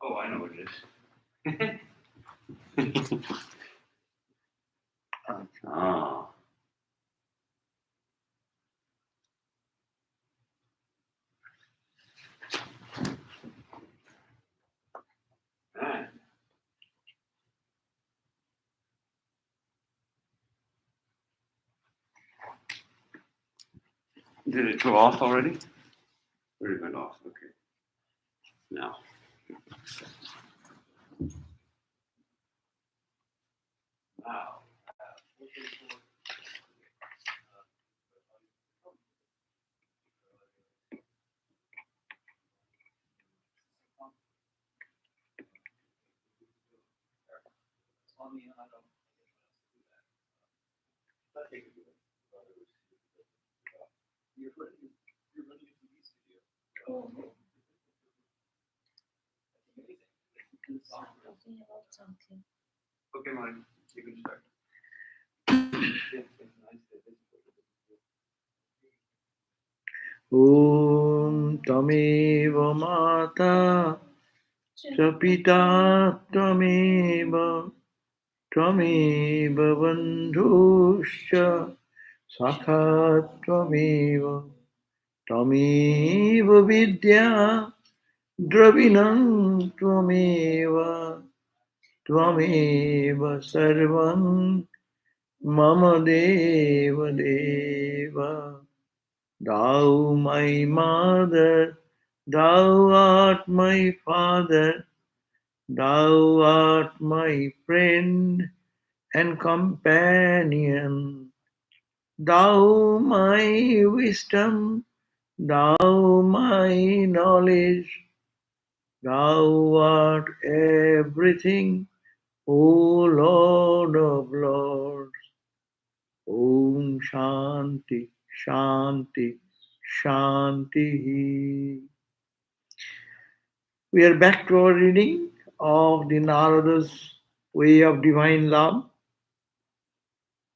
Oh, I know what it is. Ah. Did it go off already? Or it went off? Okay. Now. Wow. Talking about something. Okay, Mike, you can start. Om Tameva Mata Chapita Tameva Bandhuscha Sakha Tameva Vidya Dravinam Tvameva Sarvam Mama Deva Deva. Thou my mother, thou art my father, thou art my friend and companion. Thou my wisdom, thou my knowledge, thou art everything, O Lord of Lords. Om Shanti, Shanti, Shanti. We are back to our reading of the Narada's Way of Divine Love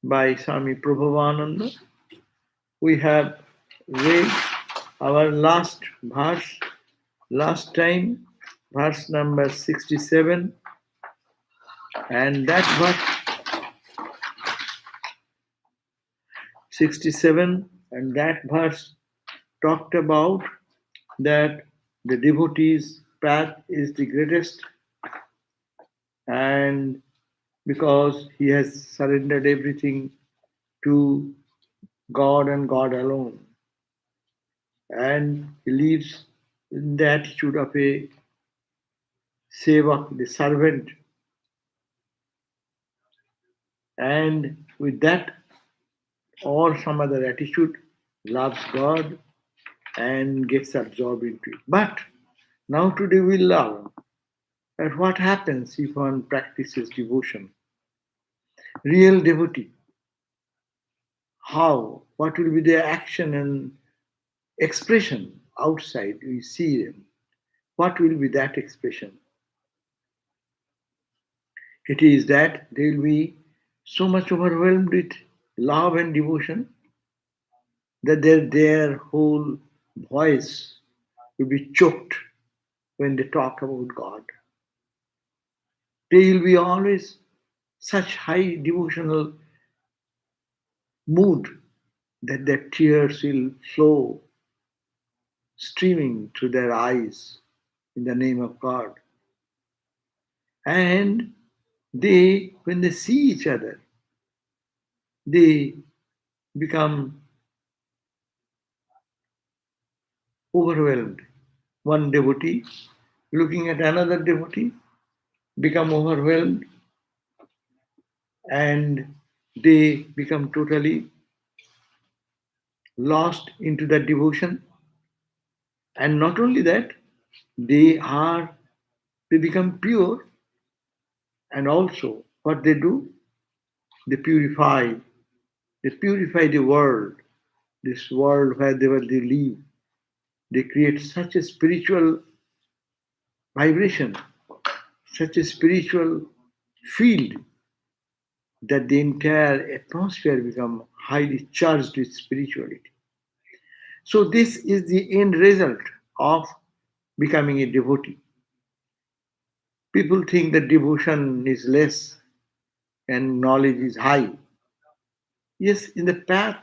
by Swami Prabhavananda. We have read our last verse, last time, verse number 67, and that verse 67 and that verse talked about that the devotee's path is the greatest, and because he has surrendered everything to God and God alone, and he lives in the attitude of a sevak, the servant, and with that or some other attitude loves God and gets absorbed into it. But now today we learn that what happens if one practices devotion. Real devotee, how, what will be their action and expression outside? We see them. What will be that expression? It is that they will be so much overwhelmed with love and devotion that their whole voice will be choked when they talk about God. They will be always such high devotional mood that their tears will flow streaming through their eyes in the name of God. And they, when they see each other, they become overwhelmed. One devotee looking at another devotee become overwhelmed, and they become totally lost into that devotion. And not only that, they are they become pure, and also what they do, they purify the world, this world wherever they live. They create such a spiritual vibration, such a spiritual field, that the entire atmosphere become highly charged with spirituality. So this is the end result of becoming a devotee. People think that devotion is less and knowledge is high. Yes, in the path,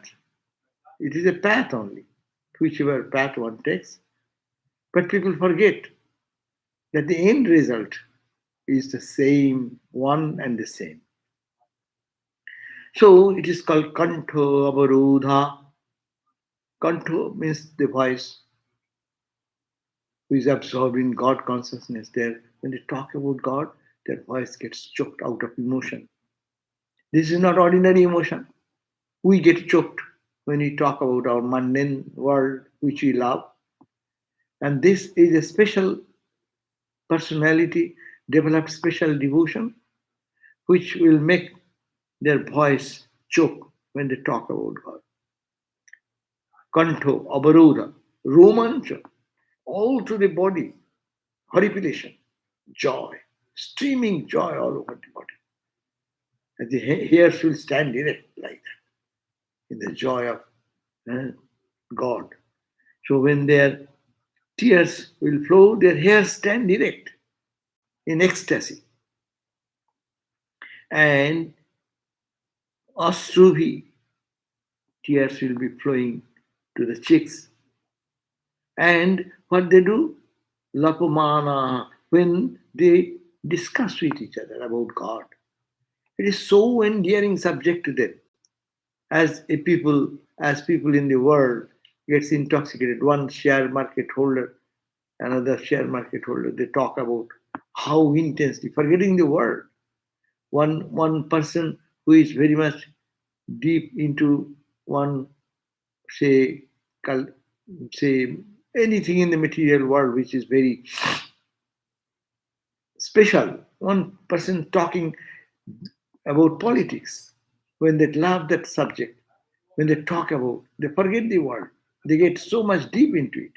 it is a path only, whichever path one takes. But people forget that the end result is the same, one and the same. So it is called kanto avarodha. Kanto means the voice who is absorbed in God consciousness. There, when they talk about God, their voice gets choked out of emotion. This is not ordinary emotion. We get choked when we talk about our mundane world which we love. And this is a special personality, developed special devotion, which will make their voice choke when they talk about God. Kanto, avarodha, romancha, all through the body, horripilation, joy, streaming joy all over the body. And the hairs will stand erect like that in the joy of God. So when their tears will flow, their hairs stand erect in ecstasy. And Ashruvi, tears will be flowing to the cheeks. And what they do? Lapamana, when they discuss with each other about God. It is so endearing subject to them. As people in the world gets intoxicated, one share market holder, another share market holder, they talk about how intensely, forgetting the world. One person who is very much deep into one, say, say anything in the material world which is very special. One person talking about politics, when they love that subject, when they talk about, they forget the world. They get so much deep into it.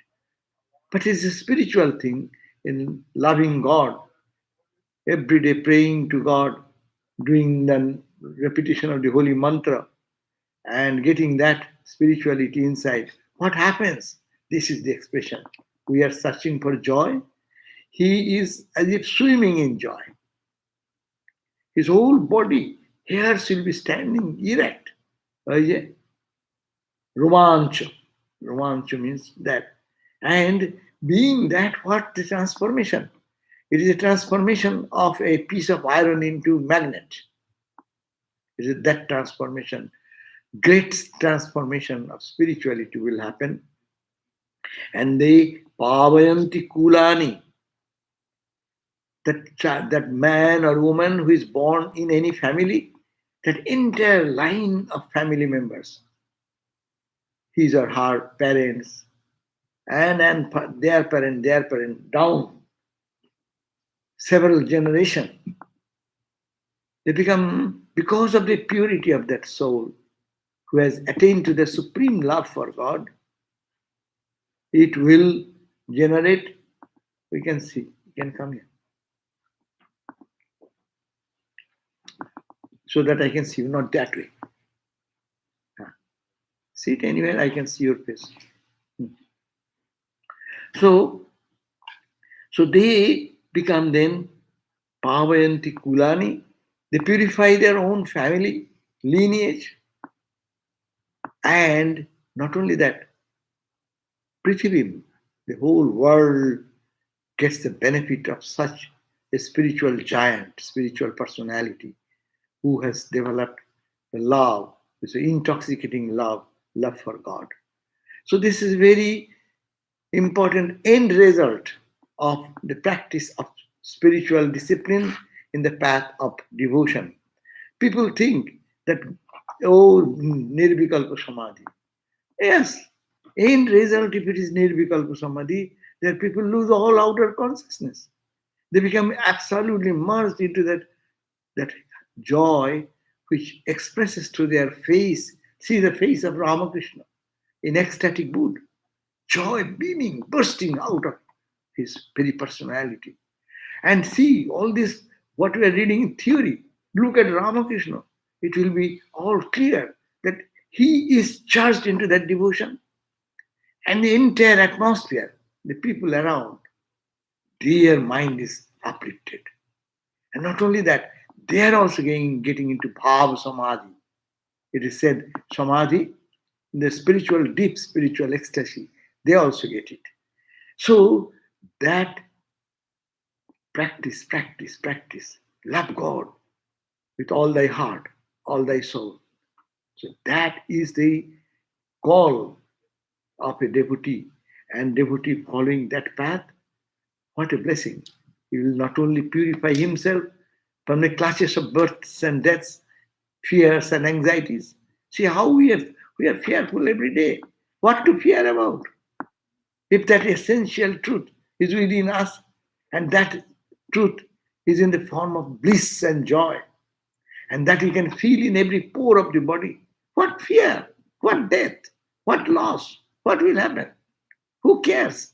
But it's a spiritual thing in loving God, every day praying to God, doing the repetition of the holy mantra, and getting that spirituality inside. What happens? This is the expression. We are searching for joy. He is as if swimming in joy. His whole body, hairs will be standing erect. Yeah. Romancho. Romancho means that. And being that, what the transformation? It is a transformation of a piece of iron into magnet. It is that transformation. Great transformation of spirituality will happen. And they pavayanti kulani. That man or woman who is born in any family, that entire line of family members, his or her parents, and their parent, down several generations, they become, because of the purity of that soul who has attained to the supreme love for God, it will generate, we can see, you can come here, so that I can see you, not that way. Sit anywhere, I can see your face. So they become then pavayanti kulani. They purify their own family lineage. And not only that, Prithivim, the whole world gets the benefit of such a spiritual giant, spiritual personality who has developed the love, this intoxicating love for God. So this is very important end result of the practice of spiritual discipline in the path of devotion. People think that Oh, Nirvikalpa Samadhi. Yes, in result, if it is Nirvikalpa Samadhi, then people lose all outer consciousness. They become absolutely merged into that joy which expresses through their face. See the face of Ramakrishna in ecstatic mood, joy beaming, bursting out of his very personality. And see all this, what we are reading in theory. Look at Ramakrishna. It will be all clear that he is charged into that devotion, and the entire atmosphere, the people around, their mind is uplifted. And not only that, they are also getting into Bhav Samadhi. It is said Samadhi, the spiritual, deep spiritual ecstasy, they also get it. So that practice. Love God with all thy heart, all thy soul. So that is the call of a devotee. And devotee following that path, what a blessing. He will not only purify himself from the clutches of births and deaths, fears and anxieties. See how we are fearful every day. What to fear about? If that essential truth is within us, and that truth is in the form of bliss and joy, and that we can feel in every pore of the body, what fear? What death? What loss? What will happen? Who cares?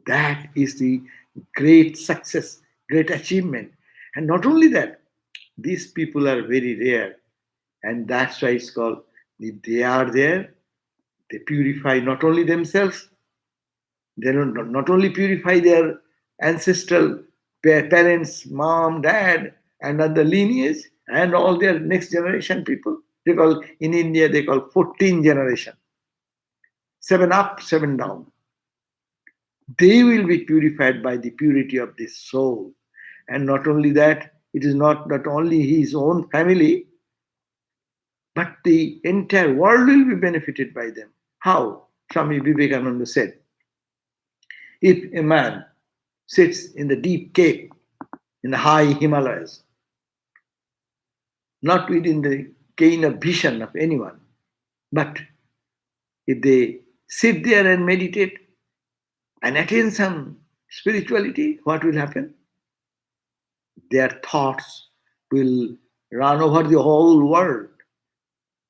That is the great success, great achievement. And not only that, these people are very rare. And that's why it's called, if they are there, they purify not only themselves, they don't not only purify their ancestral parents, mom, dad, and other lineage, and all their next generation people. They call, in India, they call 14 generation. 7 up, 7 down. They will be purified by the purity of the soul. And not only that, it is not only his own family, but the entire world will be benefited by them. How? Swami Vivekananda said, if a man sits in the deep cave in the high Himalayas, not within the gain of vision of anyone, but if they sit there and meditate and attain some spirituality, what will happen? Their thoughts will run over the whole world,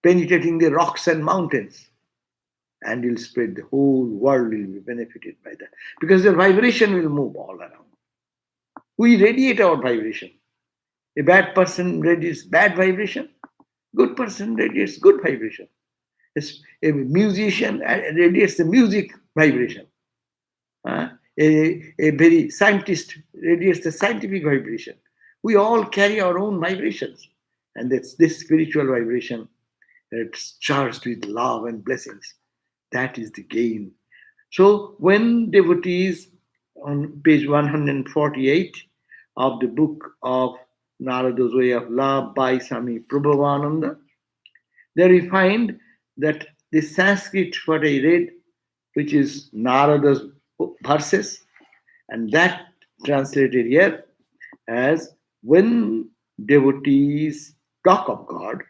penetrating the rocks and mountains, and will spread. The whole world will be benefited by that, because their vibration will move all around. We radiate our vibration. A bad person radiates bad vibration, good person radiates good vibration. A musician radiates the music vibration. A very scientist radiates the scientific vibration. We all carry our own vibrations, and that's this spiritual vibration that's charged with love and blessings. That is the gain. So when devotees, on page 148 of the book of Narada's Way of Love by Swami Prabhavananda, there we find that the Sanskrit what I read, which is Narada's verses, and that translated here as, when devotees talk of God,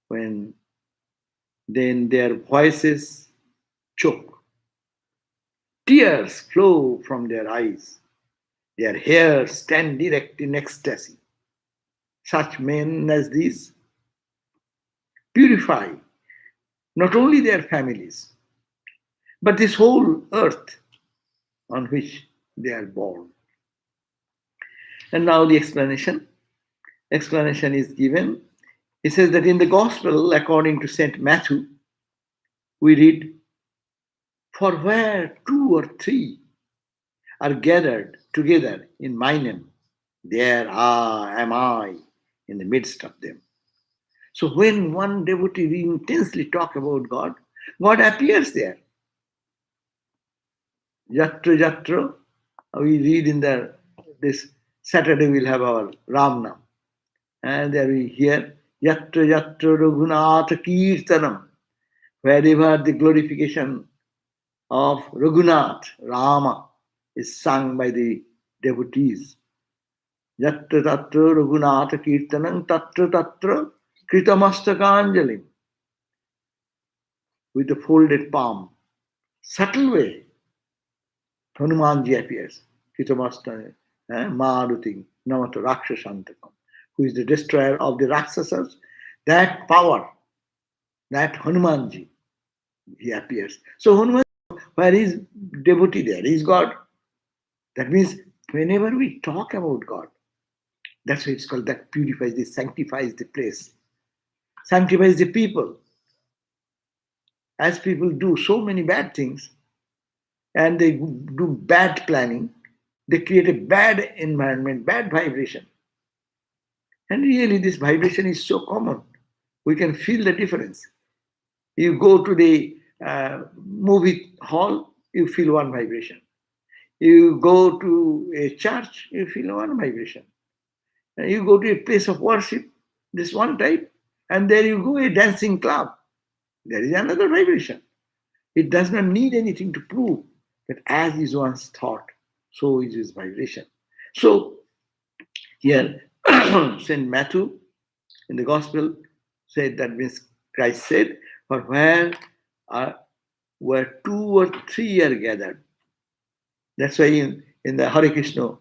when then their voices choke, tears flow from their eyes, their hair stand erect in ecstasy. Such men as these purify not only their families, but this whole earth on which they are born. And now the explanation. Explanation is given. It says that in the Gospel, according to St. Matthew, we read, for where 2 or 3 are gathered together in my name, there am I in the midst of them. So when one devotee intensely talk about God, God appears there. Yatra Yatra, we read in this Saturday we'll have our Ram Nam. And there we hear Yatra Yatra Raghunatha Kirtanam, wherever the glorification of Raghunath, Rama, is sung by the devotees. Yatra Tatra Raghunatha Kirtanam Tatra Tatra Kritamastakāñjalim, with the folded palm. Subtle way, Hanumanji appears. Kritamasta Maruti Namata Rakshasantakam, who is the destroyer of the Rakshasas. That power, that Hanumanji, he appears. So Hanuman, where is devotee there? Is God. That means whenever we talk about God, that's why it's called that purifies, this sanctifies the place, sanctifies the people. As people do so many bad things and they do bad planning, they create a bad environment, bad vibration. And really, this vibration is so common. We can feel the difference. You go to the movie hall, you feel one vibration. You go to a church, you feel one vibration. You go to a place of worship, this one type, and there you go, a dancing club. There is another vibration. It does not need anything to prove that as is one's thought, so is his vibration. So here, St. Matthew in the Gospel said, that means Christ said, for where two or three are gathered. That's why in the Hare Krishna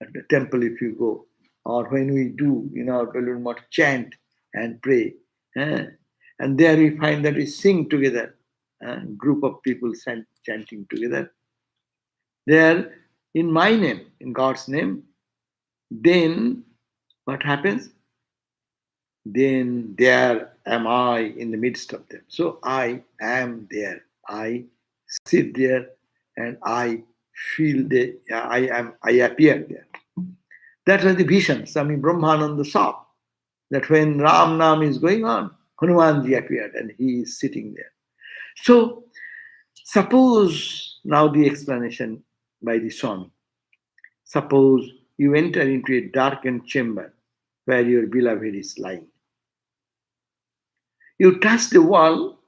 at the temple, if you go, or when we do in our Balloon Mott, chant and pray, and there we find that we sing together, group of people chanting together. There, in my name, in God's name, then what happens? Then there am I in the midst of them. So I am there. I sit there and I feel that I appear there. That was the vision, Swami Brahmananda saw, that when Ram Nam is going on, Hanumanji appeared and he is sitting there. So suppose now the explanation by the Swami. Suppose you enter into a darkened chamber where your beloved is lying. You touch the wall,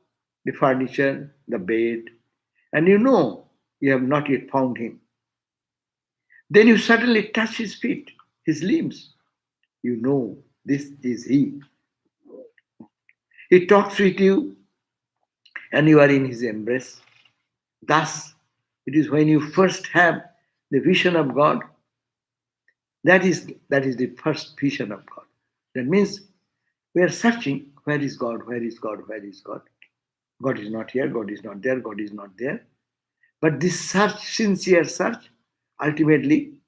the furniture, the bed, and you know you have not yet found him. Then you suddenly touch his feet, his limbs. You know this is he. He talks with you and you are in his embrace. Thus, it is when you first have the vision of God, that is the first vision of God. That means we are searching, where is God, where is God, where is God? God is not here, God is not there, God is not there. But this search, sincere search, ultimately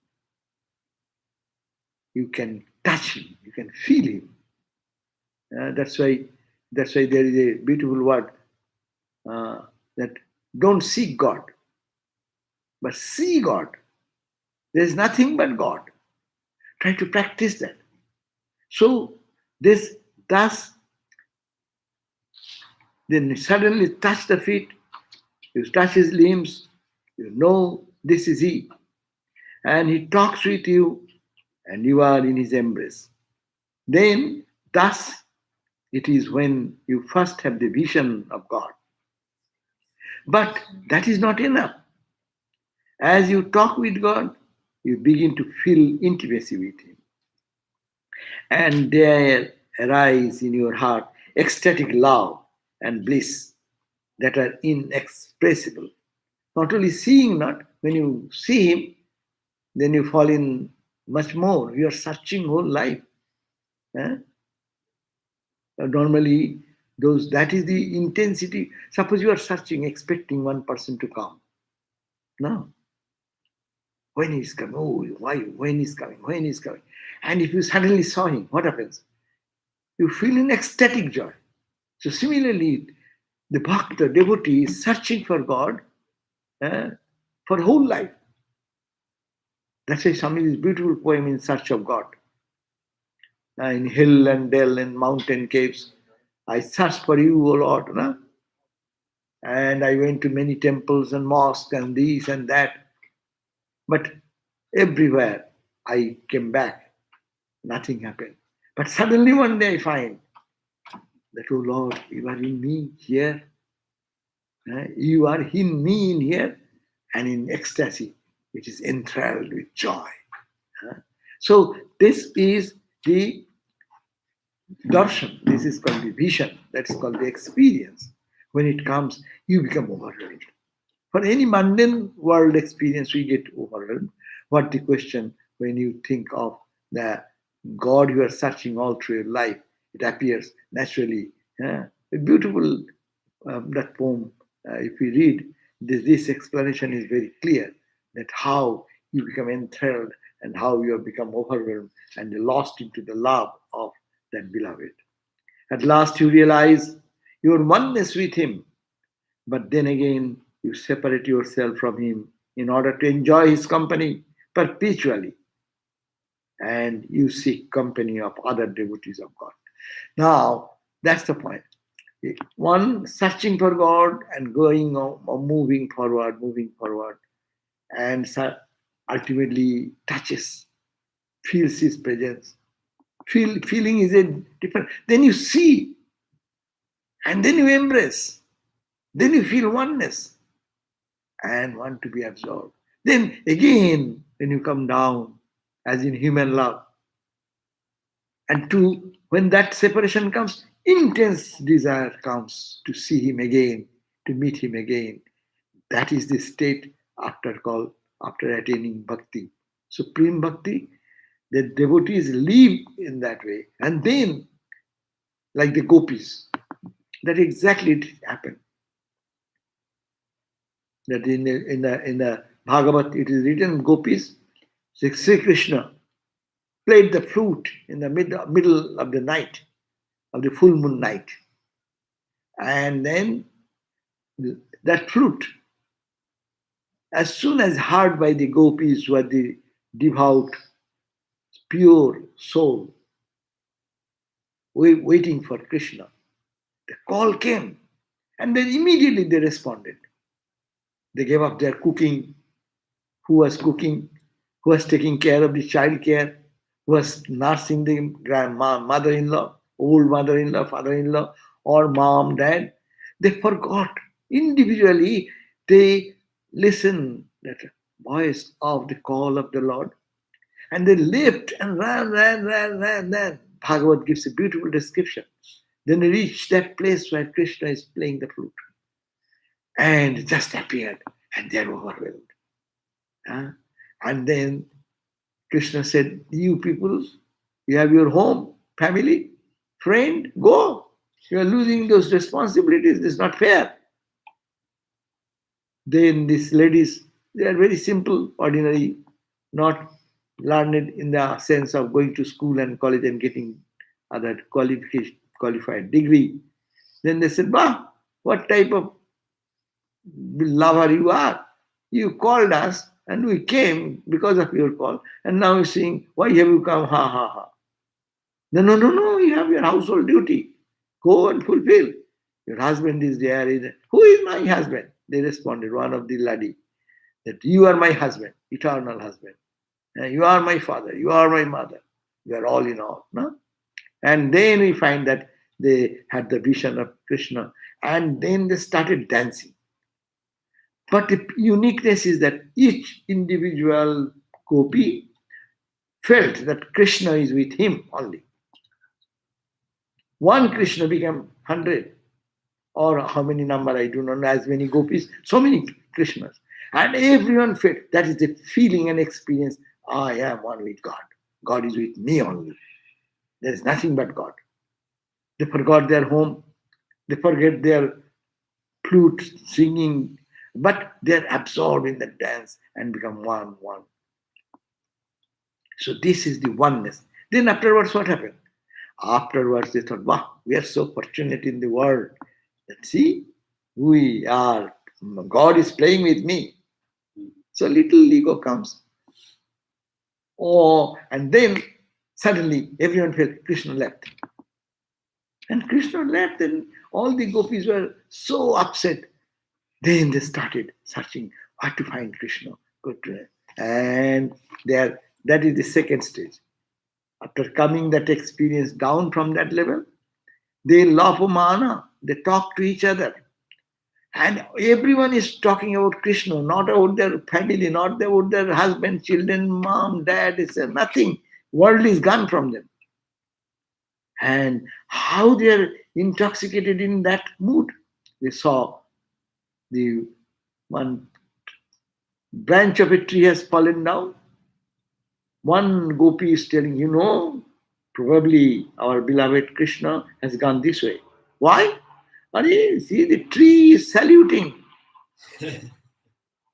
you can touch him, you can feel him. That's why there is a beautiful word that don't seek God, but see God. There is nothing but God. Try to practice that. So thus, then suddenly touch the feet, you touch his limbs, you know this is he. And he talks with you, and you are in his embrace. Then, thus, it is when you first have the vision of God. But that is not enough. As you talk with God, you begin to feel intimacy with him. And there arise in your heart ecstatic love and bliss that are inexpressible. Not only seeing, not when you see him, then you fall in much more. You are searching whole life. Normally, that is the intensity. Suppose you are searching, expecting one person to come. No. When he's coming? Oh, why? When he's coming? When he's coming? And if you suddenly saw him, what happens? You feel an ecstatic joy. So similarly, the bhakta, devotee, is searching for God for whole life. That's why Swami's beautiful poem, In Search of God. In hill and dell and mountain caves, I searched for you, O Lord. No? And I went to many temples and mosques and this and that. But everywhere I came back, nothing happened. But suddenly one day I find that, oh Lord, you are in me here. You are in me in here. And in ecstasy, it is enthralled with joy. So this is the darshan. This is called the vision. That's called the experience. When it comes, you become overwhelmed. For any mundane world experience, we get overwhelmed. What the question when you think of the God you are searching all through your life, it appears naturally. A beautiful that poem, if we read, this explanation is very clear that how you become enthralled and how you have become overwhelmed and lost into the love of that beloved. At last you realize your oneness with him, but then again you separate yourself from him in order to enjoy his company perpetually, and you seek company of other devotees of God. Now, that's the point. One searching for God and going on, or moving forward, and ultimately touches, feels his presence. Feeling is a different. Then you see, and then you embrace. Then you feel oneness and want to be absorbed. Then again, when you come down, as in human love, and two, when that separation comes, intense desire comes to see him again, to meet him again. That is the state after attaining bhakti. Supreme bhakti, the devotees live in that way. And then, like the gopis, that exactly it happened. That in the Bhagavad it is written, gopis, Sri Krishna played the flute in the middle of the night, of the full moon night. And then that flute, as soon as heard by the gopis who are the devout, pure soul, waiting for Krishna, the call came. And then immediately they responded. They gave up their cooking. Who was cooking? Who was taking care of the child care? Who was nursing the mother-in-law, old mother-in-law, father-in-law, or mom, dad? They forgot. Individually, they listened that voice of the call of the Lord. And they left and ran. Bhagavad gives a beautiful description. Then they reached that place where Krishna is playing the flute. And it just appeared, and they are overwhelmed. And then Krishna said, you people, you have your home, family, friend, go. You are losing those responsibilities. It's not fair. Then these ladies, they are very simple, ordinary, not learned in the sense of going to school and college and getting other qualified degree. Then they said, bah, what type of lover you are? You called us and we came because of your call. And now you're saying, why have you come? Ha, ha, ha. No, you have your household duty. Go and fulfill. Your husband is there. Who is my husband? They responded, one of the lady, that you are my husband, eternal husband. And you are my father. You are my mother. You are all in all. No? And then we find that they had the vision of Krishna. And then they started dancing. But the uniqueness is that each individual gopi felt that Krishna is with him only. One Krishna became 100, or how many number, I do not know, as many gopis, so many Krishnas. And everyone felt, that is the feeling and experience, I am one with God. God is with me only. There is nothing but God. They forgot their home. They forget their flute, singing, but they're absorbed in the dance and become one. So this is the oneness. Then afterwards, what happened? Afterwards, they thought, wow, we are so fortunate in the world. That see, God is playing with me. So little ego comes. And then suddenly everyone felt Krishna left. And Krishna left, and all the gopis were so upset. Then they started searching where to find Krishna. And that is the second stage. After coming that experience down from that level, they lopamana, they talk to each other. And everyone is talking about Krishna, not about their family, not about their husband, children, mom, dad, it's nothing. World is gone from them. and how they are intoxicated in that mood. They saw the one branch of a tree has fallen down. One gopi is telling, probably our beloved Krishna has gone this way. Why? See, the tree is saluting.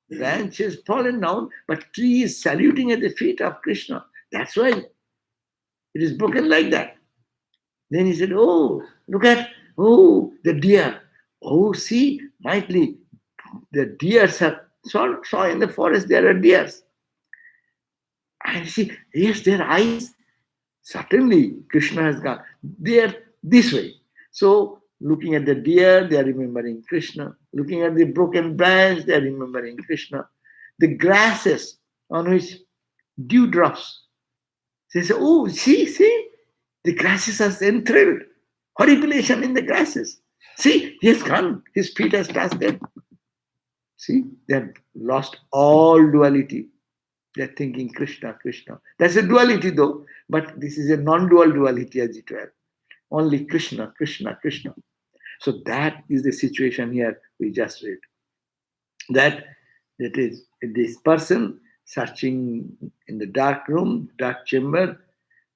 Branch has fallen down, but tree is saluting at the feet of Krishna. That's why it is broken like that. Then he said, oh, look at, the deer. Oh, see, mightily, the deers are, saw in the forest there are deers. And see, yes, their eyes, certainly Krishna has gone. They are this way. So, looking at the deer, they are remembering Krishna. Looking at the broken branch, they are remembering Krishna. The grasses on which dewdrops, they say, oh, see, the grasses are enthralled. Horripilation in the grasses. See, he has gone. His feet has touched them. See, they have lost all duality. They are thinking Krishna, Krishna. That's a duality though, but this is a non-dual duality as it were. Only Krishna, Krishna, Krishna. So that is the situation here we just read. That is this person searching in the dark room, dark chamber,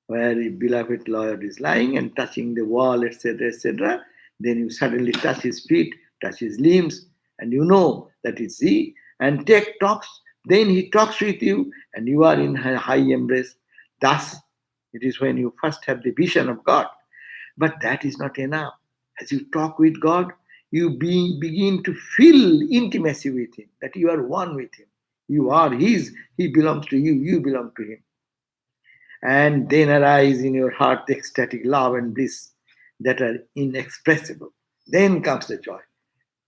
where a beloved Lord is lying and touching the wall, etc., etc. Then you suddenly touch his feet, touch his limbs, and you know that it's he. And talks. Then he talks with you, and you are in a high embrace. Thus, it is when you first have the vision of God. But that is not enough. As you talk with God, you begin to feel intimacy with Him, that you are one with Him. You are His, He belongs to you, you belong to Him. And then arise in your heart the ecstatic love and bliss that are inexpressible. Then comes the joy.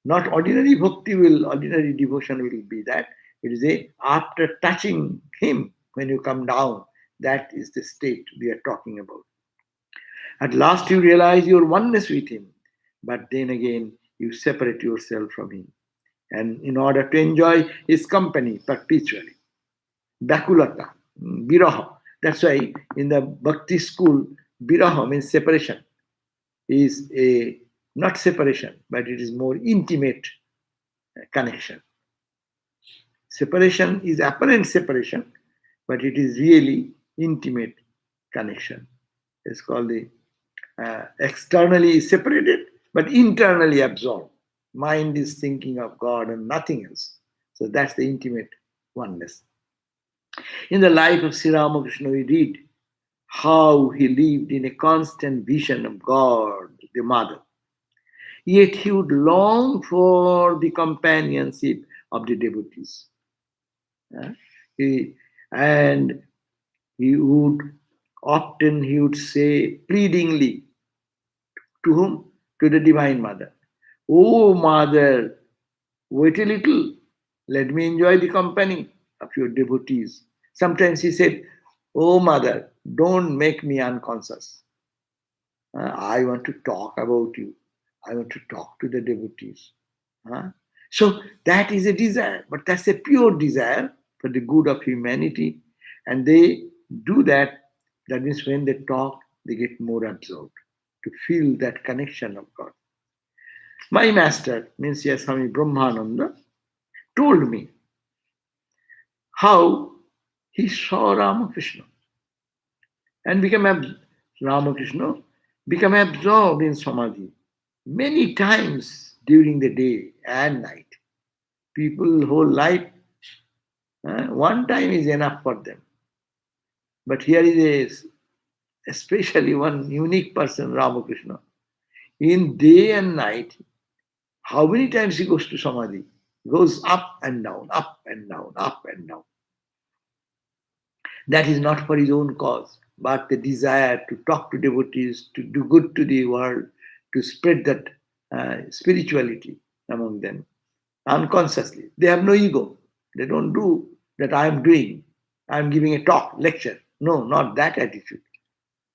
Not ordinary ordinary devotion will be that. It is after touching Him, when you come down, that is the state we are talking about. At last you realize your oneness with Him, but then again you separate yourself from Him. And in order to enjoy His company perpetually. Bakulata, Viraha. That's why in the Bhakti school, Viraha means separation. Is a not separation, but it is more intimate connection. Separation is apparent separation, but it is really intimate connection. It's called the externally separated, but internally absorbed. Mind is thinking of God and nothing else. So that's the intimate oneness. In the life of Sri Ramakrishna, we read how he lived in a constant vision of God, the Mother. Yet he would long for the companionship of the devotees. And he would say pleadingly to whom? To the Divine Mother. Oh Mother, wait a little, let me enjoy the company of your devotees. Sometimes he said, oh Mother, don't make me unconscious. I want to talk about you. I want to talk to the devotees. So that is a desire, but that's a pure desire for the good of humanity. And they do that. That means when they talk, they get more absorbed to feel that connection of God. My master, means Swami Brahmananda, told me how he saw Ramakrishna and Ramakrishna become absorbed in samadhi many times during the day and night. People whole life, one time is enough for them. But here is especially one unique person, Ramakrishna. In day and night, how many times he goes to samadhi? He goes up and down, up and down, up and down. That is not for his own cause, but the desire to talk to devotees, to do good to the world, to spread that spirituality among them unconsciously. They have no ego. They don't do that I am doing. I am giving a talk, lecture. No, not that attitude.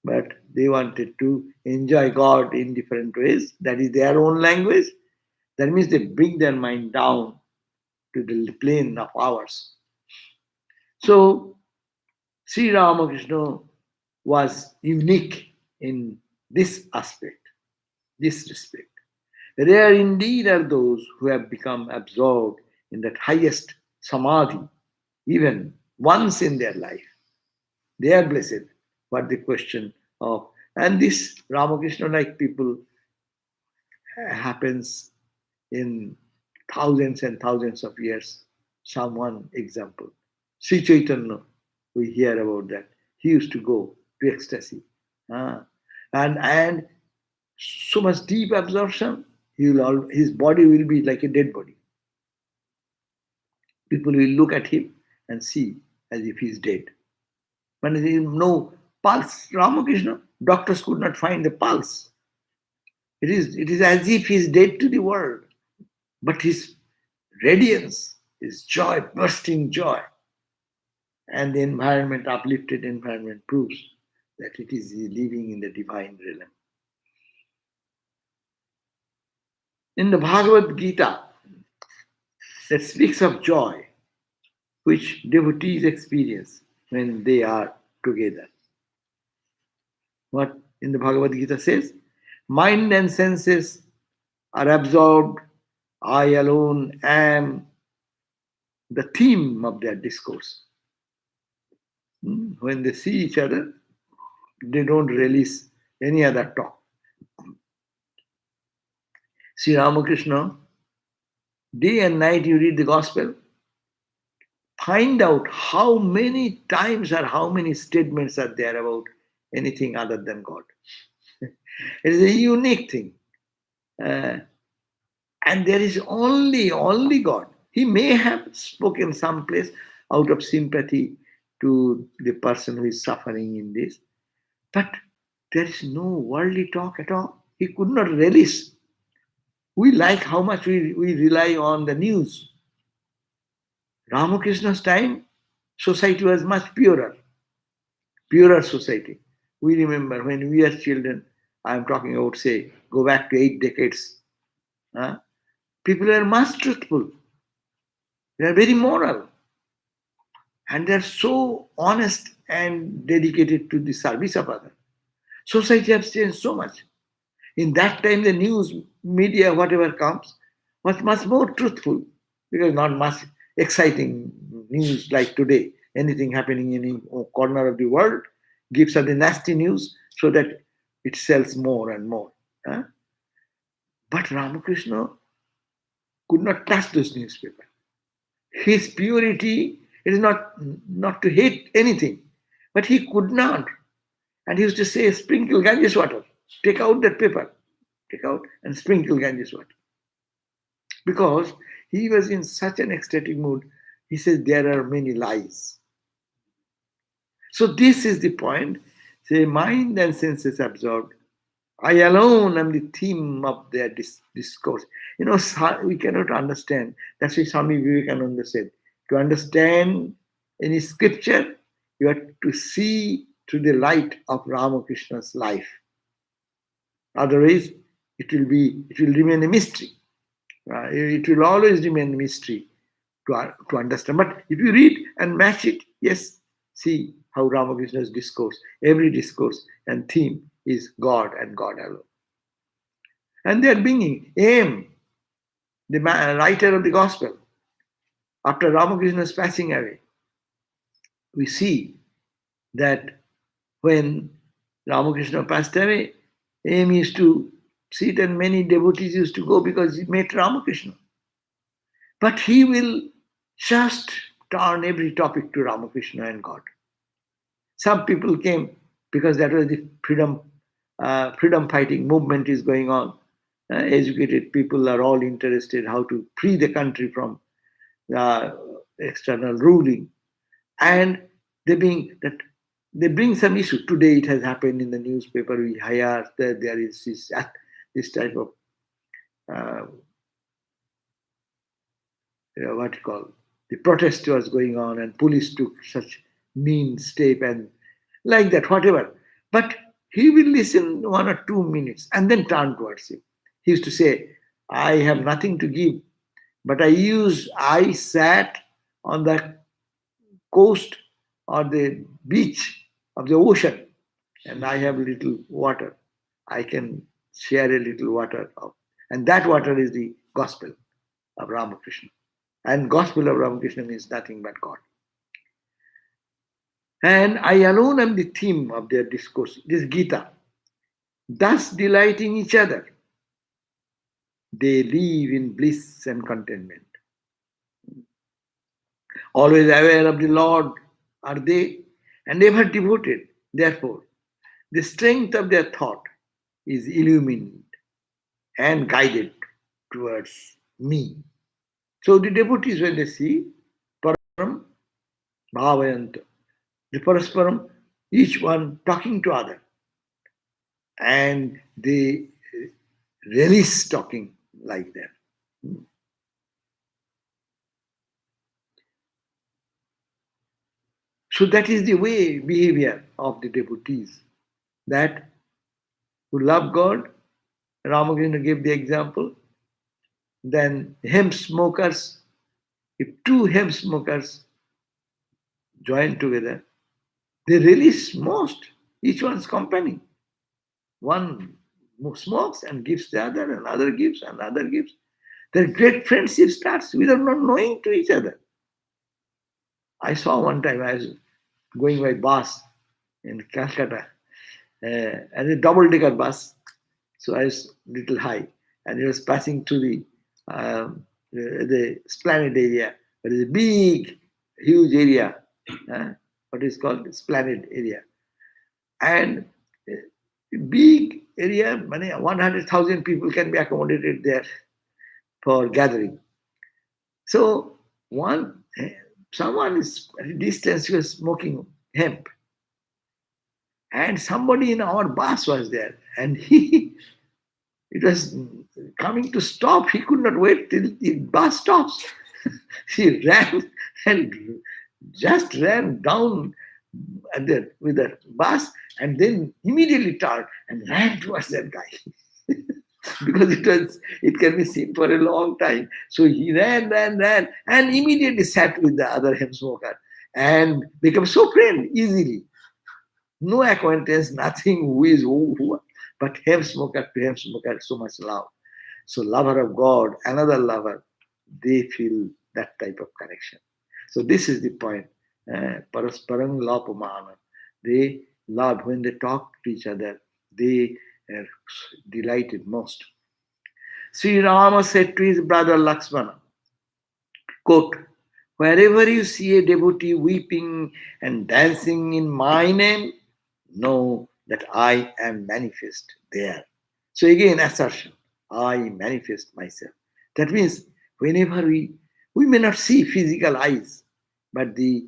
But they wanted to enjoy God in different ways. That is their own language. That means they bring their mind down to the plane of ours. So, Sri Ramakrishna was unique in this aspect, this respect. Rare indeed are those who have become absorbed in that highest samadhi, even once in their life. They are blessed. But the question of, and this Ramakrishna like people happens in thousands and thousands of years. Some one example. Sri Chaitanya, we hear about that. He used to go to ecstasy. Ah. And so much deep absorption, his body will be like a dead body. People will look at him and see as if he is dead. When there is no pulse, Ramakrishna, doctors could not find the pulse. It is as if he is dead to the world. But his radiance, his joy, bursting joy, and the environment, uplifted environment, proves that it is living in the divine realm. In the Bhagavad Gita, that speaks of joy, which devotees experience when they are together. What in the Bhagavad Gita says? Mind and senses are absorbed. I alone am the theme of their discourse. When they see each other, they don't release any other talk. Sri Ramakrishna, day and night you read the gospel, find out how many times or how many statements are there about anything other than God. It is a unique thing. And there is only God. He may have spoken someplace out of sympathy to the person who is suffering in this, but there is no worldly talk at all. He could not release. We like how much we rely on the news. Ramakrishna's time, society was much purer society. We remember when we are children, I am talking about, say, go back to 8 decades. People are much truthful. They are very moral. And they are so honest and dedicated to the service of others. Society has changed so much. In that time, the news, media, whatever comes, was much more truthful because not much exciting news like today. Anything happening in any corner of the world gives us the nasty news so that it sells more and more. But Ramakrishna could not touch those newspapers. His purity is not to hate anything, but he could not. And he used to say, sprinkle Ganges water. Take out that paper. Take out and sprinkle Ganges water. Because he was in such an ecstatic mood, he says there are many lies. So this is the point. Say, mind and senses absorbed. I alone am the theme of their discourse. We cannot understand. That's why Swami Vivekananda said, to understand any scripture, you have to see through the light of Ramakrishna's life. Otherwise, it will remain a mystery. It will always remain a mystery to understand. But if you read and match it, yes, see how Ramakrishna's discourse, every discourse and theme is God and God alone. And they are bringing aim, the writer of the gospel, after Ramakrishna's passing away. We see that when Ramakrishna passed away, aim used to sit and many devotees used to go because he met Ramakrishna. But he will just turn every topic to Ramakrishna and God. Some people came because that was the freedom fighting movement is going on. Educated people are all interested how to free the country from external ruling. And they bring some issue. Today it has happened in the newspaper. We hear that there is this type of what you call, the protest was going on and police took such mean step and like that, whatever. But he will listen 1 or 2 minutes and then turn towards him. He used to say, I have nothing to give, but I sat on the coast or the beach of the ocean and I have little water. I can share a little water of, and that water is the gospel of Ramakrishna. And gospel of Ramakrishna means nothing but God. And I alone am the theme of their discourse, this Gita. Thus delighting each other, they live in bliss and contentment. Always aware of the Lord are they, and ever devoted. Therefore, the strength of their thought is illumined and guided towards me. So the devotees, when they see Param Bhavayanta, the Parasparam, each one talking to other, and they relish talking like that. So that is the way, behavior of the devotees, that who love God. Ramakrishna gave the example. Then hemp smokers, if two hemp smokers join together, they release most, each one's company. One smokes and gives the other, and other gives, and other gives. Their great friendship starts without not knowing to each other. I saw one time, I was going by bus in Calcutta, and a double-decker bus. So I was a little high, and it was passing through the Esplanade area. There is a big, huge area, what is called Esplanade area, and big area, 100,000 people can be accommodated there for gathering. So someone is at a distance was smoking hemp, and somebody in our bus was there, and it was coming to stop. He could not wait till the bus stops. He ran and just ran down with the bus, and then immediately turned and ran towards that guy. Because it can be seen for a long time. So he ran, and immediately sat with the other hemp smoker and became so friend easily. No acquaintance, nothing, who is who, but hemp smoker to hemp smoker, so much love. So lover of God, another lover, they feel that type of connection. So this is the point. Parasparang Lapamana. They love when they talk to each other. They are delighted most. Sri Rama said to his brother Lakshmana, quote, wherever you see a devotee weeping and dancing in my name, know that I am manifest there. So again, assertion, I manifest myself. That means whenever we may not see physical eyes, but the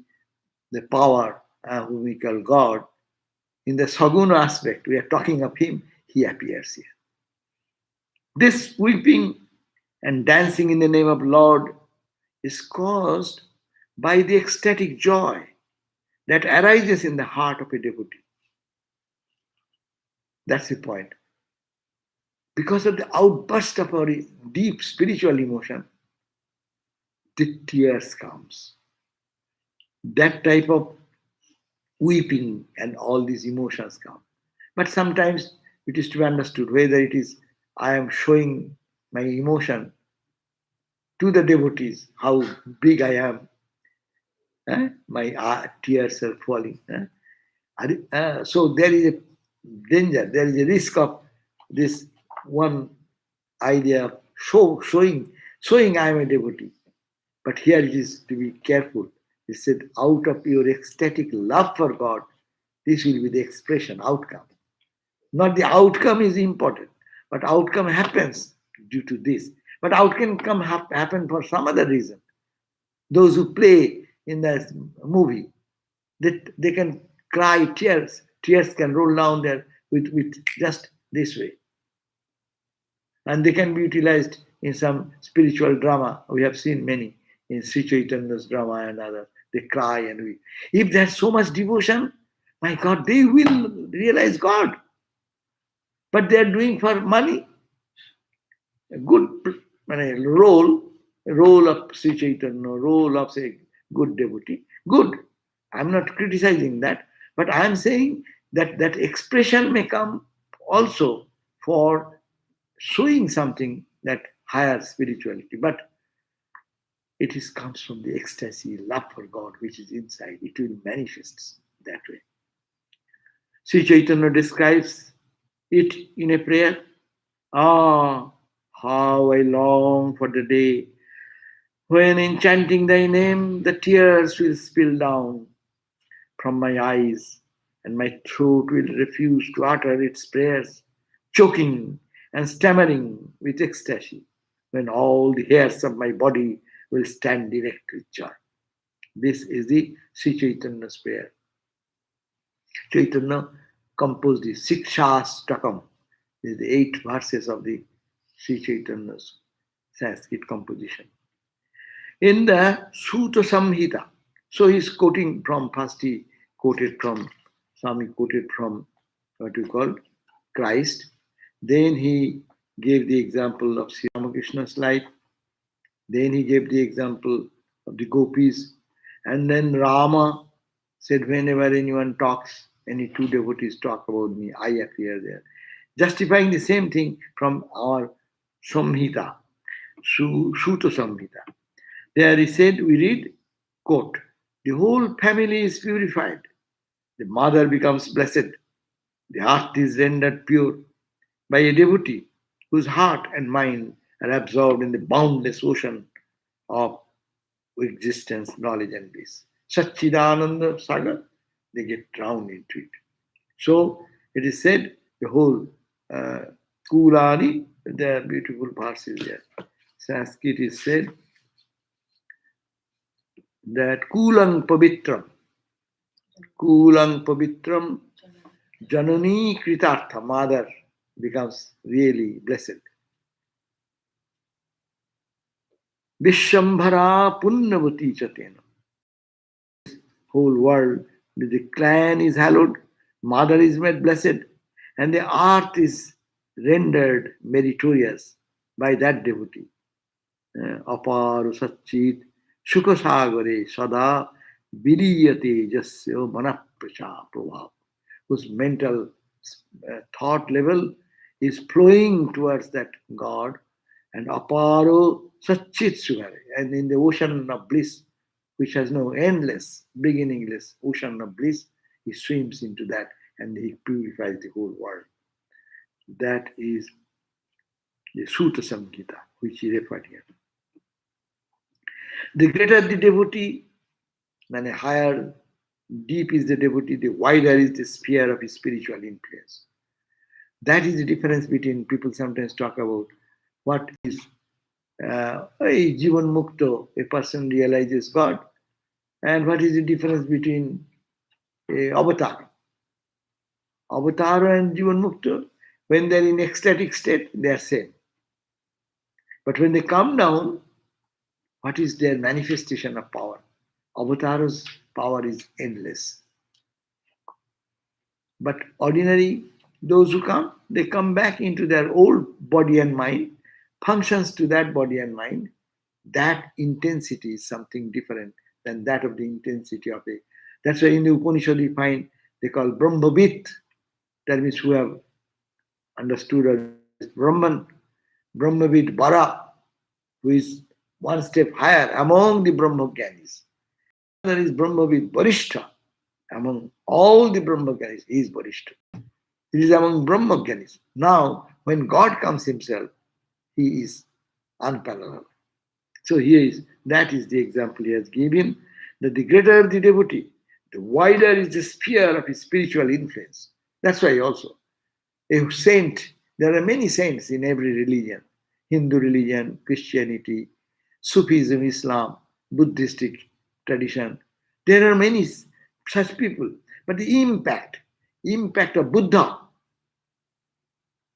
power whom we call God, in the Saguna aspect, we are talking of him, he appears here. This weeping and dancing in the name of Lord is caused by the ecstatic joy that arises in the heart of a devotee. That's the point. Because of the outburst of our deep spiritual emotion, the tears comes. That type of weeping and all these emotions come. But sometimes it is to be understood whether it is I am showing my emotion to the devotees, how big I am. My tears are falling. So there is a danger, there is a risk of this one idea of showing I am a devotee. But here it is to be careful. It said, out of your ecstatic love for God, this will be the expression, outcome. Not the outcome is important, but outcome happens due to this. But outcome happen for some other reason. Those who play in the movie, they can cry tears. Tears can roll down there with just this way. And they can be utilized in some spiritual drama. We have seen many in Sri Chaitanya's drama and others. They cry and weep. If there's so much devotion, my God, they will realize God. But they are doing for money. A good role of Sri Chaitanya, role of, say, good devotee. Good. I'm not criticizing that. But I'm saying that expression may come also for showing something that higher spirituality, but it is comes from the ecstasy, love for God, which is inside. It will manifest that way. Sri Chaitanya describes it in a prayer. Ah, how I long for the day when in chanting thy name the tears will spill down from my eyes and my throat will refuse to utter its prayers, choking and stammering with ecstasy, when all the hairs of my body will stand erect with joy. This is the Sri Chaitanya's prayer. Chaitanya composed the Sikshastakam. These are the 8 verses of the Sri Chaitanya's Sanskrit composition. In the Sutta Samhita, so he's quoting from, first he quoted from, Swami quoted from what you call Christ. Then he gave the example of Sri Ramakrishna's life. Then he gave the example of the gopis. And then Rama said, whenever anyone talks, any 2 devotees talk about me, I appear there. Justifying the same thing from our Samhita, Sutta Samhita. There he said, we read, quote, the whole family is purified. The mother becomes blessed. The earth is rendered pure by a devotee whose heart and mind are absorbed in the boundless ocean of existence, knowledge and bliss. Satchidananda Sagar, they get drowned into it. So it is said, the whole Kulani, there are beautiful verses there. Sanskrit is said that Kulang Pavitram, Janani Kritartha, mother becomes really blessed. Vishambhara Punnavati Chatena. Whole world, the clan is hallowed, mother is made blessed, and the earth is rendered meritorious by that devotee. Aparu Satchit Shukasagare Sada Viliyate Jasya Manaprasha Prabhav, whose mental thought level is flowing towards that God, and Aparo Satchit Sugare, and in the ocean of bliss, which has no endless, beginningless ocean of bliss, he swims into that and he purifies the whole world. That is the Sutta Samhita, which he referred here. The greater the devotee, and a higher, deep is the devotee, the wider is the sphere of his spiritual influence. That is the difference between, people sometimes talk about what is Jivan Mukto, a person realizes God, and what is the difference between Avatar. Avatar and Jivan Mukta, when they're in ecstatic state, they are same. But when they come down, what is their manifestation of power? Avatar's power is endless. But ordinary, those who come, they come back into their old body and mind, functions to that body and mind. That intensity is something different than that of the intensity of a. That's why in the Upanishad you find they call Brahmavit. That means who have understood as Brahman, Brahmavit Bara, who is one step higher among the Brahmagyanis. There is Brahmavit Varishta. Among all the Brahmagyanis, he is Varishta. It is among Brahmagyanis. Now, when God comes himself, he is unparalleled. So here is, that is the example he has given, that the greater the devotee, the wider is the sphere of his spiritual influence. That's why also, a saint, there are many saints in every religion, Hindu religion, Christianity, Sufism, Islam, Buddhistic tradition. There are many such people. But the impact of Buddha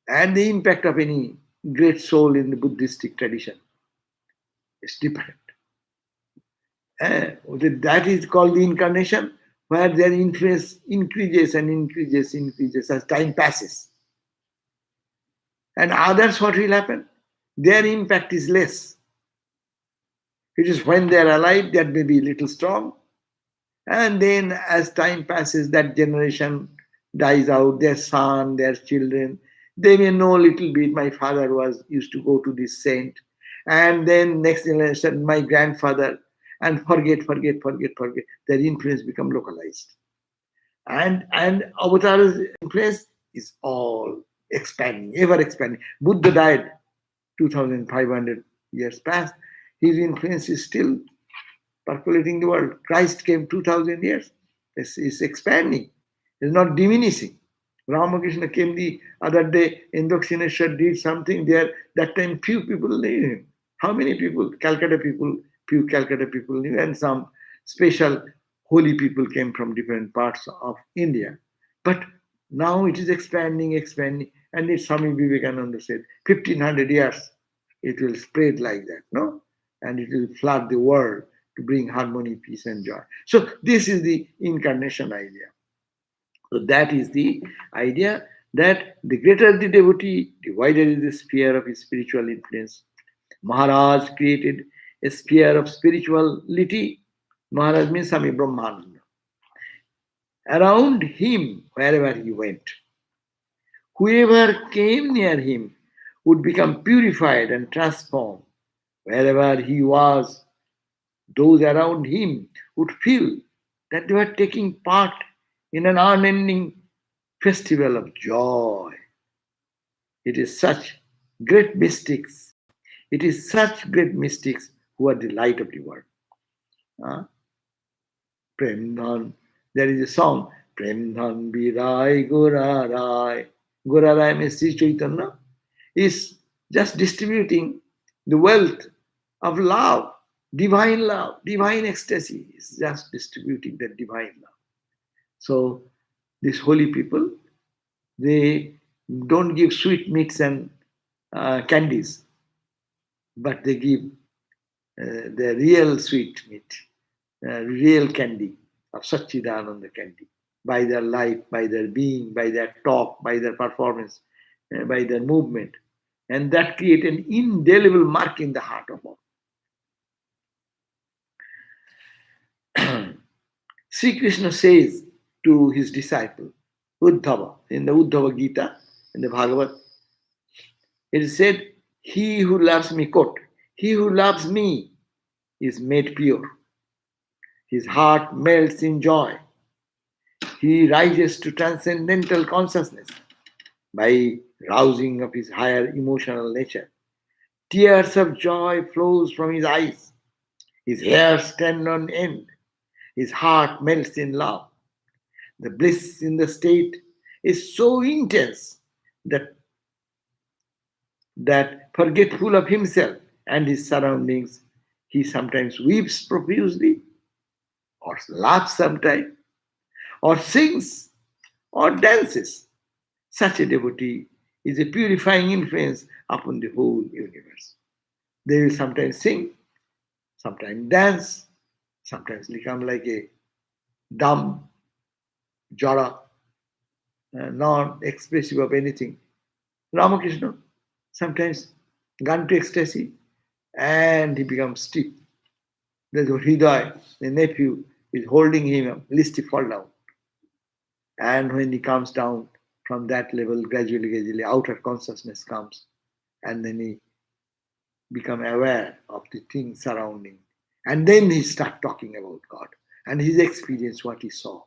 and the impact of any great soul in the Buddhistic tradition is different. That is called the incarnation, where their influence increases and increases as time passes. And others, what will happen? Their impact is less. It is when they are alive, that may be a little strong. And then as time passes, that generation dies out, their son, their children, They may know a little bit. My father was used to go to this saint, and then next generation, my grandfather, and forget. Their influence become localized, and Avatar's influence is all expanding, ever expanding. Buddha died 2,500 years past. His influence is still percolating the world. Christ came 2,000 years. It's expanding. It's not diminishing. Ramakrishna came the other day, Indoksineshwar did something there. That time few people knew him. How many people? Few Calcutta people knew, and some special holy people came from different parts of India. But now it is expanding, and it's Swami Vivekananda said, 1,500 years, it will spread like that, no? And it will flood the world to bring harmony, peace, and joy. So this is the incarnation idea. So that is the idea that the greater the devotee, the wider is the sphere of his spiritual influence. Maharaj created a sphere of spirituality. Maharaj means Swami Brahmananda. Around him, wherever he went, whoever came near him would become purified and transformed. Wherever he was, those around him would feel that they were taking part in an unending festival of joy. It is such great mystics. It is such great mystics who are the light of the world. Prem Dhan. There is a song, Prem Dhan Birai Gorarai. Gorarai means Sri Chaitanya is just distributing the wealth of love, divine ecstasy. Is just distributing that divine love. So these holy people, they don't give sweet meats and candies, but they give the real sweet meat, real candy of Satchidananda candy, by their life, by their being, by their talk, by their performance, by their movement. And that create an indelible mark in the heart of all. Sri Krishna says to his disciple, Uddhava, in the Uddhava Gita, in the Bhagavad, it is said, he who loves me, quote, he who loves me is made pure. His heart melts in joy. He rises to transcendental consciousness by rousing of his higher emotional nature. Tears of joy flows from his eyes. His hair stand on end. His heart melts in love. The bliss in the state is so intense that forgetful of himself and his surroundings, he sometimes weeps profusely, or laughs sometimes, or sings, or dances. Such a devotee is a purifying influence upon the whole universe. They will sometimes sing, sometimes dance, sometimes become like a dumb, jara, non-expressive of anything. Ramakrishna sometimes gone to ecstasy and he becomes stiff. There's Hriday, the nephew, is holding him up, lest he fall down. And when he comes down from that level, gradually, outer consciousness comes, and then he become aware of the things surrounding. And then he start talking about God and his experience, what he saw.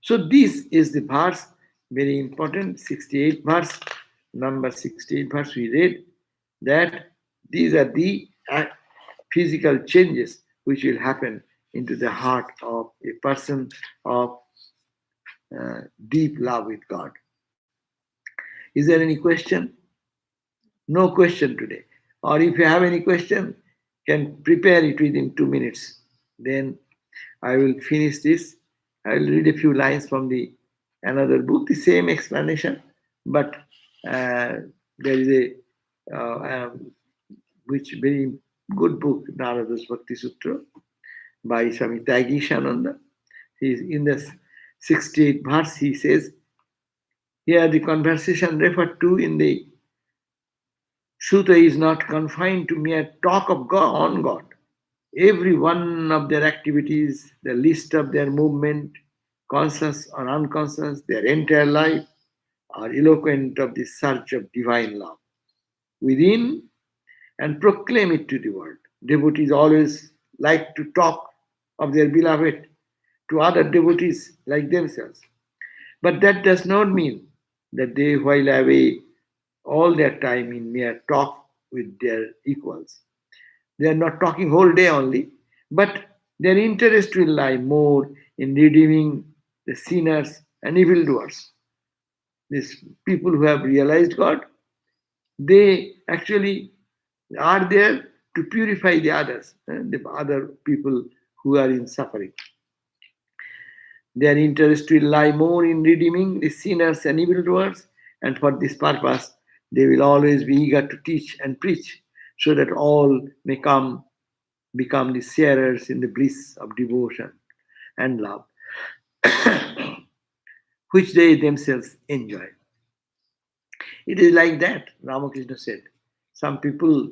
So this is the verse, very important, 68 verse, number 68 verse we read, that these are the physical changes which will happen into the heart of a person of deep love with God. Is there any question? No question today. Or if you have any question, can prepare it within 2 minutes. Then I will finish this. I will read a few lines from the another book, the same explanation, but there is a which very good book, Narada's Bhakti Sutra by Swami Tyagishananda. He is in the 68th verse. He says, here the conversation referred to in the Sutta is not confined to mere talk of God on God. Every one of their activities, the list of their movement, conscious or unconscious, their entire life, are eloquent of the surge of divine love within and proclaim it to the world. Devotees always like to talk of their beloved to other devotees like themselves. But that does not mean that they while away all their time in mere talk with their equals. They are not talking whole day only, but their interest will lie more in redeeming the sinners and evildoers. These people who have realized God, they actually are there to purify the others, the other people who are in suffering. Their interest will lie more in redeeming the sinners and evildoers, and for this purpose, they will always be eager to teach and preach, so that all may become the sharers in the bliss of devotion and love, which they themselves enjoy. It is like that, Ramakrishna said. Some people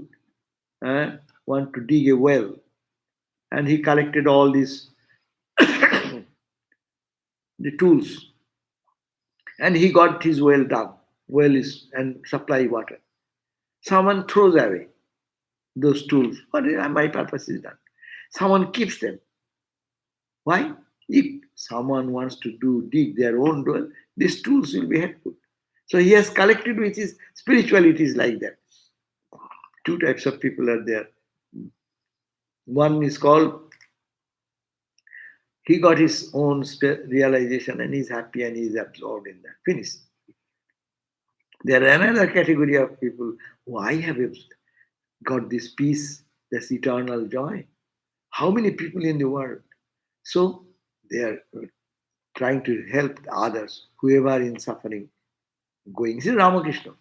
want to dig a well, and he collected all these the tools, and he got his well done. Well is and supply water. Someone throws away those tools. What is my purpose is done. Someone keeps them. Why? If someone wants to dig their own well, these tools will be helpful. So he has collected, which is spirituality is like that. Two types of people are there. One is called he got his own realization and he's happy and he's absorbed in that. Finish. There are another category of people who I have got this peace, this eternal joy. How many people in the world? So they are trying to help others, whoever in suffering, going. See Ramakrishna.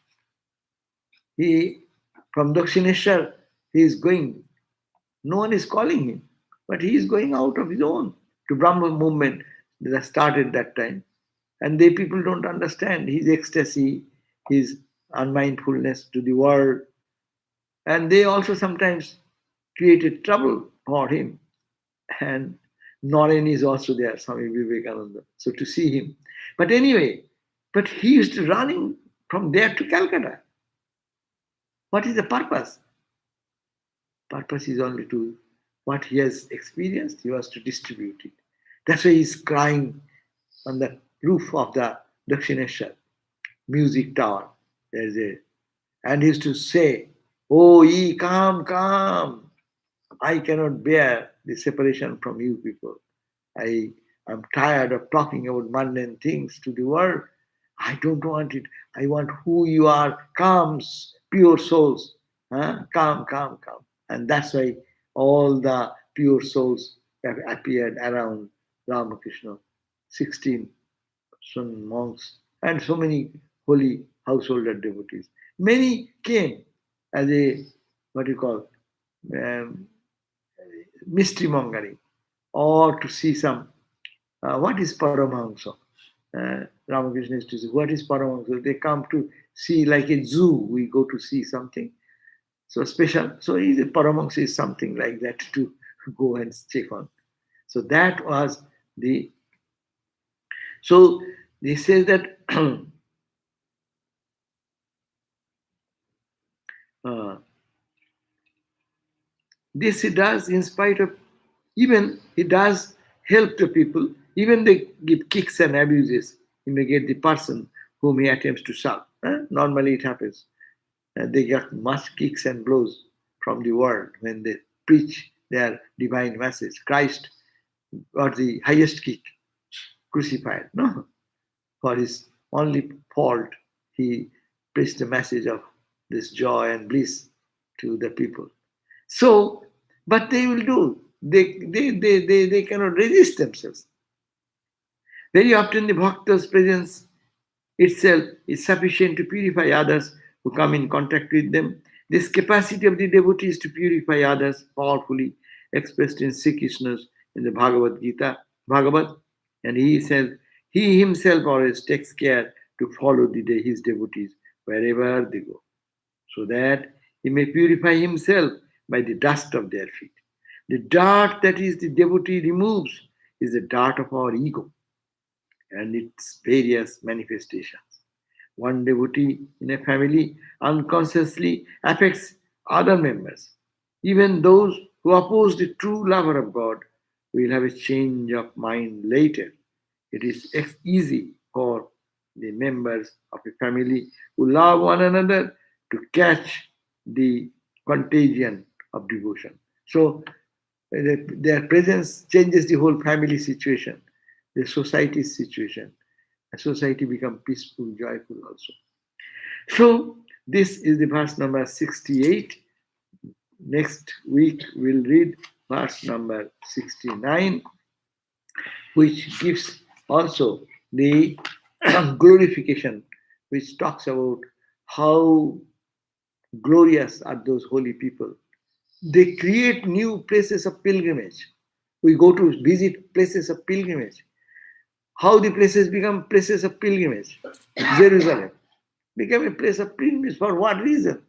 He from Dakshineshwar, he is going. No one is calling him, but he is going out of his own to Brahma movement that started that time. And they people don't understand his ecstasy, his unmindfulness to the world. And they also sometimes created trouble for him. And Naren is also there, Swami Vivekananda. So to see him. But anyway, but he used to running from there to Calcutta. What is the purpose? Purpose is only to what he has experienced, he was to distribute it. That's why he's crying on the roof of the Dakshineshwar music tower. And he used to say, "Oh, ye come, come. I cannot bear the separation from you people. I am tired of talking about mundane things to the world. I don't want it. I want who you are. Come, pure souls. Come, come, come." And that's why all the pure souls have appeared around Ramakrishna, 16 monks, and so many holy householder devotees. Many came as a, what you call, um, mystery mongering, or to see some, what is Paramahansa? Ramakrishna used to say, what is Paramahansa? They come to see like a zoo, we go to see something. So special, so Paramahansa is something like that to go and check on. So that was the, so they say that this he does in spite of, even he does help the people, even they give kicks and abuses, he may get the person whom he attempts to serve. Normally it happens. They get much kicks and blows from the world when they preach their divine message. Christ got the highest kick, crucified. No, for his only fault, he preached the message of this joy and bliss to the people. So, but they will do. They cannot resist themselves. Very often the bhakta's presence itself is sufficient to purify others who come in contact with them. This capacity of the devotees to purify others powerfully expressed in Sri Krishna's in the Bhagavad Gita, Bhagavad, and he says he himself always takes care to follow his devotees wherever they go, so that he may purify himself by the dust of their feet. The dirt that is the devotee removes is the dirt of our ego and its various manifestations. One devotee in a family unconsciously affects other members. Even those who oppose the true lover of God will have a change of mind later. It is easy for the members of a family who love one another to catch the contagion of devotion. So their presence changes the whole family situation, the society's situation. The society become peaceful, joyful also. So this is the verse number 68. Next week we'll read verse number 69, which gives also the glorification, which talks about how glorious are those holy people. They create new places of pilgrimage. We go to visit places of pilgrimage. How the places become places of pilgrimage? Jerusalem became a place of pilgrimage. For what reason?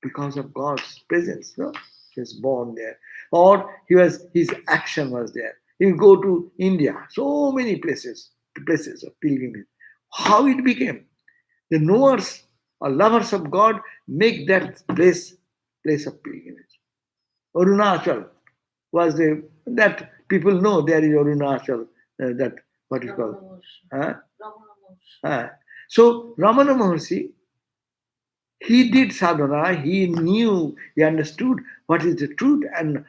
Because of God's presence. No? He was born there. Or his action was there. You go to India, so many places of pilgrimage. How it became? The knowers or lovers of God make that place of pilgrimage. Arunachal was that people know there is Arunachal, that what is called. Huh? So Ramana Maharshi, he did sadhana, he knew, he understood what is the truth, and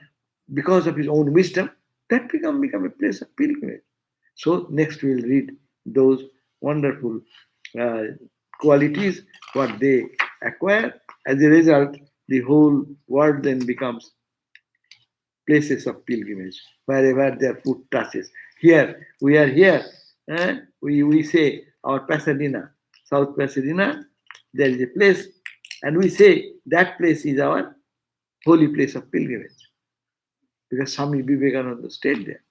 because of his own wisdom, that become a place of pilgrimage. So next we'll read those wonderful qualities, what they acquire. As a result, the whole world then becomes places of pilgrimage, wherever their foot touches. Here, we are here. We say our Pasadena, South Pasadena, there is a place, and we say that place is our holy place of pilgrimage. Because Swami Vivekananda stayed there.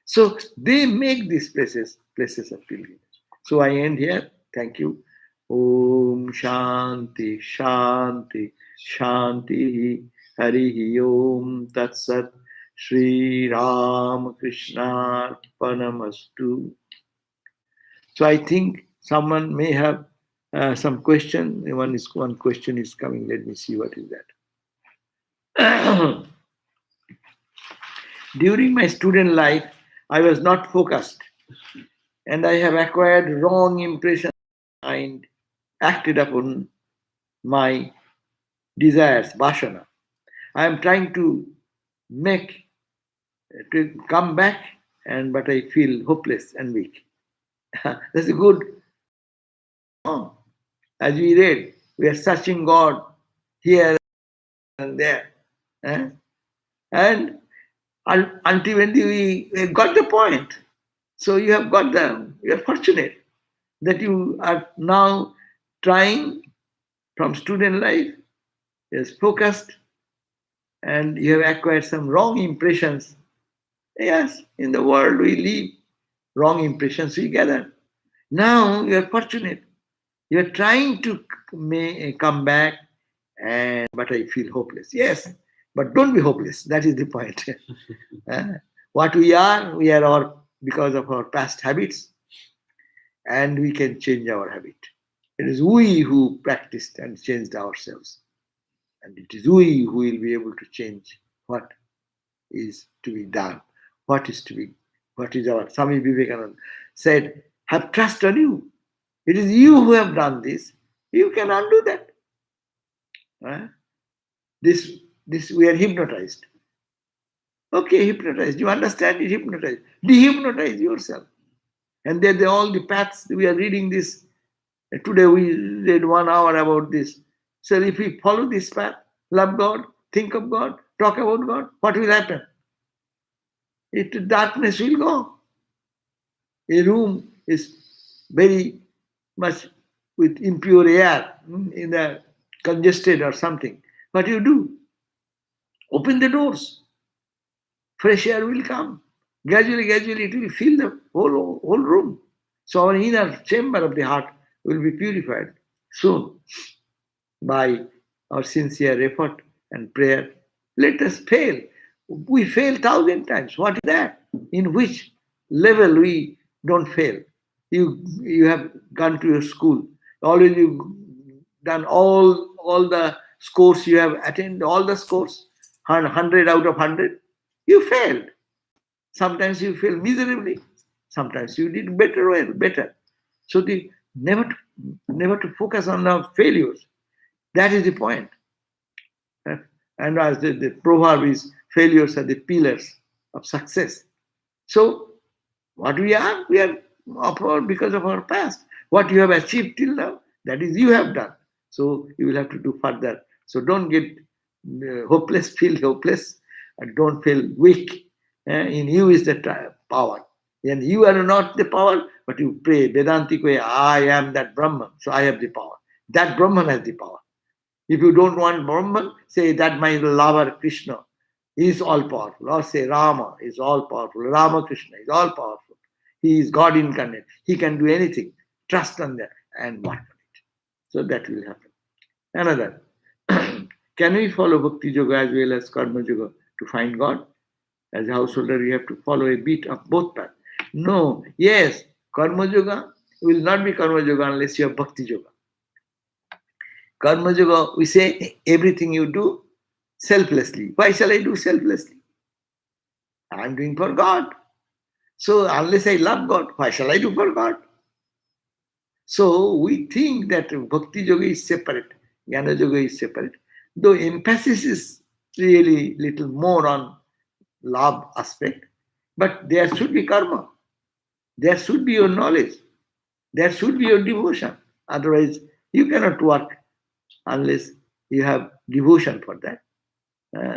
So they make these places of pilgrimage. So I end here. Thank you. Om Shanti Shanti Shanti Hari Om Tat Sat Sri Ram Krishna Panamastu. So I think someone may have some question. One question is coming. Let me see what is that. During my student life, I was not focused, and I have acquired wrong impressions and acted upon my desires, vasana. I am trying to come back, but I feel hopeless and weak. That's a good. As we read, we are searching God here and there, and ultimately we got the point. So you are fortunate that you are now trying from student life, is focused, and you have acquired some wrong impressions. Yes, in the world we live, wrong impressions we gather. Now you are fortunate. You are trying to come back, but I feel hopeless. Yes, but don't be hopeless. That is the point. What we are all because of our past habits, and we can change our habit. It is we who practiced and changed ourselves. And it is we who will be able to change what is to be done. What is our Swami Vivekananda said, have trust on you. It is you who have done this. You can undo that. This we are hypnotized. Okay, hypnotized. You understand it, hypnotized. Dehypnotize yourself. And then all the paths, we are reading this. Today we read 1 hour about this. So if we follow this path, love God, think of God, talk about God, what will happen? Darkness will go. A room is very much with impure air, in the congested or something. What do? Open the doors. Fresh air will come. Gradually it will fill the whole room. So our inner chamber of the heart will be purified soon by our sincere effort and prayer. Let us fail. We fail 1,000 times. What is that? In which level we don't fail? You have gone to your school Always you done all the scores you have attained, all the scores, 100 out of 100. You failed. Sometimes you fail miserably. Sometimes you did better. So the never to focus on the failures. That is the point. And as the proverb is, failures are the pillars of success. So what we are upward because of our past. What you have achieved till now, that is you have done. So you will have to do further. So don't get hopeless, feel hopeless, and don't feel weak. In you is the power. And you are not the power, but you pray. Vedanti ko, I am that Brahman, so I have the power. That Brahman has the power. If you don't want Brahman, say that my lover Krishna is all powerful. Or say Rama is all powerful. Rama Krishna is all powerful. He is God incarnate. He can do anything. Trust on that and work on it. So that will happen. Another. Can we follow Bhakti Yoga as well as Karma Yoga to find God? As a householder, you have to follow a bit of both paths. No. Yes. Karma Yoga will not be Karma Yoga unless you have Bhakti Yoga. Karma Yoga, we say everything you do selflessly. Why shall I do selflessly? I am doing for God. So unless I love God, why shall I do for God? So we think that Bhakti Yoga is separate, Jnana Yoga is separate. Though emphasis is really little more on love aspect, but there should be karma. There should be your knowledge. There should be your devotion. Otherwise, you cannot work unless you have devotion for that.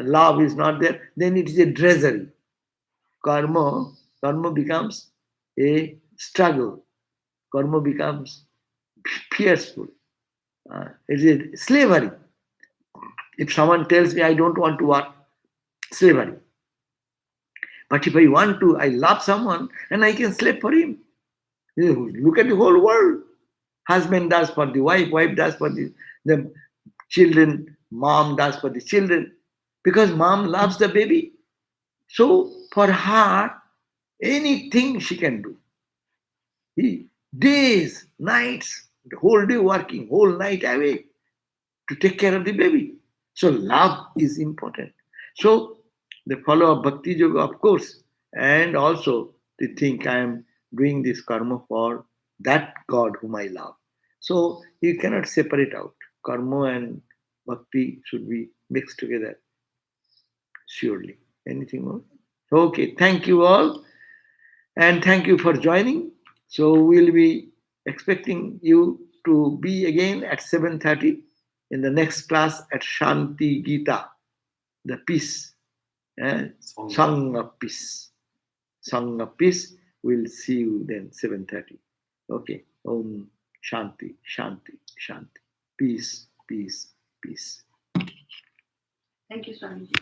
Love is not there, then it is a drudgery. Karma becomes a struggle. Karma becomes fearful. It is a slavery. If someone tells me I don't want to work, slavery. But if I want to, I love someone and I can slave for him. Look at the whole world. Husband does for the wife, wife does for the children, mom does for the children. Because mom loves the baby. So for her, anything she can do. Days, nights, the whole day working, whole night awake to take care of the baby. So love is important. So the follow of Bhakti Yoga, of course, and also to think I am doing this karma for that God whom I love. So you cannot separate out. Karma and Bhakti should be mixed together. Surely. Anything more? Okay, thank you all. And thank you for joining. So we'll be expecting you to be again at 7:30 in the next class at Shanti Gita, the peace, Song of Peace. Song of Peace. We'll see you then 7:30. Okay. Om Shanti, Shanti, Shanti. Peace, peace, peace. Thank you, Swamiji.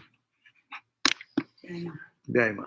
Jai Ma. Jai Ma.